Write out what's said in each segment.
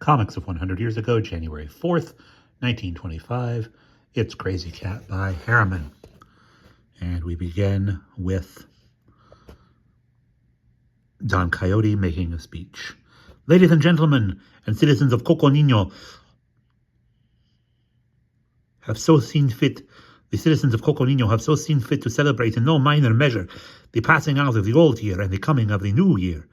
Comics of 100 Years Ago, January 4th, 1925. It's Krazy Kat by Herriman. And we begin with Don Quixote making a speech. Ladies and gentlemen, and citizens of Coco Nino, the citizens of Coco Nino have so seen fit to celebrate in no minor measure the passing out of the old year and the coming of the new year,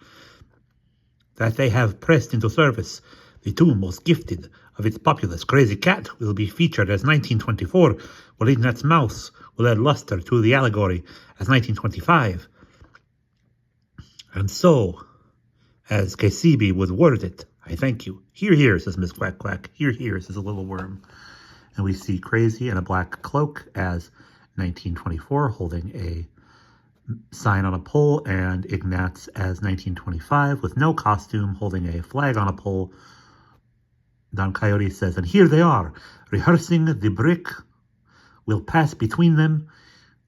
that they have pressed into service the two most gifted of its populace. Krazy Kat will be featured as 1924, while Ignatz Mouse will add luster to the allegory as 1925. And so, as Krazy would word it, I thank you. Hear, hear, says Miss Quack Quack. Hear, hear, says a little worm. And we see Krazy in a black cloak as 1924, holding a sign on a pole, and Ignatz as 1925 with no costume, holding a flag on a pole. Don Quixote says, and here they are, rehearsing the brick will pass between them,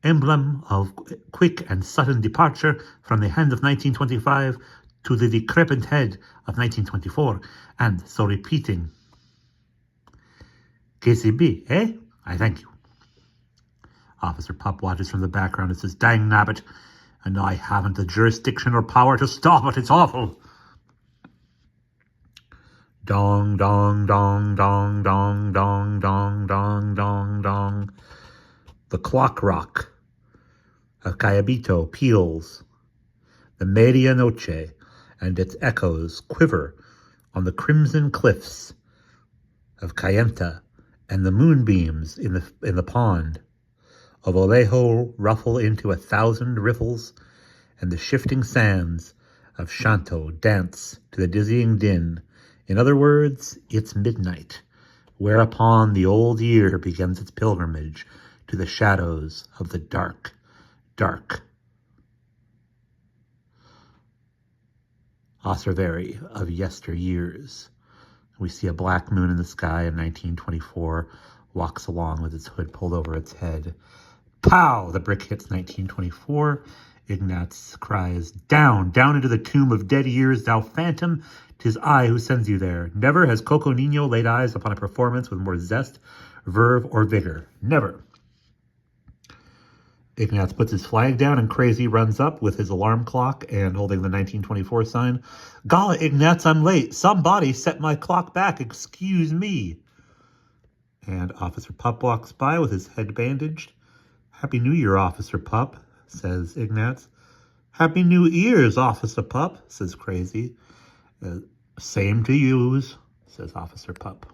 emblem of quick and sudden departure from the hand of 1925 to the decrepit head of 1924, and so repeating, KCB, eh? I thank you. Officer Pup watches from the background and says, dang nabbit, and I haven't the jurisdiction or power to stop it, it's awful. Dong, dong, dong, dong, dong, dong, dong, dong, dong, dong. The clock rock of Cayabito peals. The medianoche and its echoes quiver on the crimson cliffs of Cayenta, and the moonbeams in the pond of Olejo ruffle into 1,000 ripples, and the shifting sands of Shanto dance to the dizzying din. In other words, it's midnight, whereupon the old year begins its pilgrimage to the shadows of the dark, dark ossuary of yesteryears. We see a black moon in the sky in 1924, walks along with its hood pulled over its head. Pow! The brick hits 1924. Ignatz cries, down, down into the tomb of dead years, thou phantom, 'tis I who sends you there. Never has Coco Nino laid eyes upon a performance with more zest, verve, or vigor. Never. Ignatz puts his flag down, and Krazy runs up with his alarm clock and holding the 1924 sign. Gala, Ignatz, I'm late. Somebody set my clock back. Excuse me. And Officer Pup walks by with his head bandaged. Happy New Year, Officer Pup, says Ignatz. Happy New Ears, Officer Pup, says Krazy. Same to yous, says Officer Pup.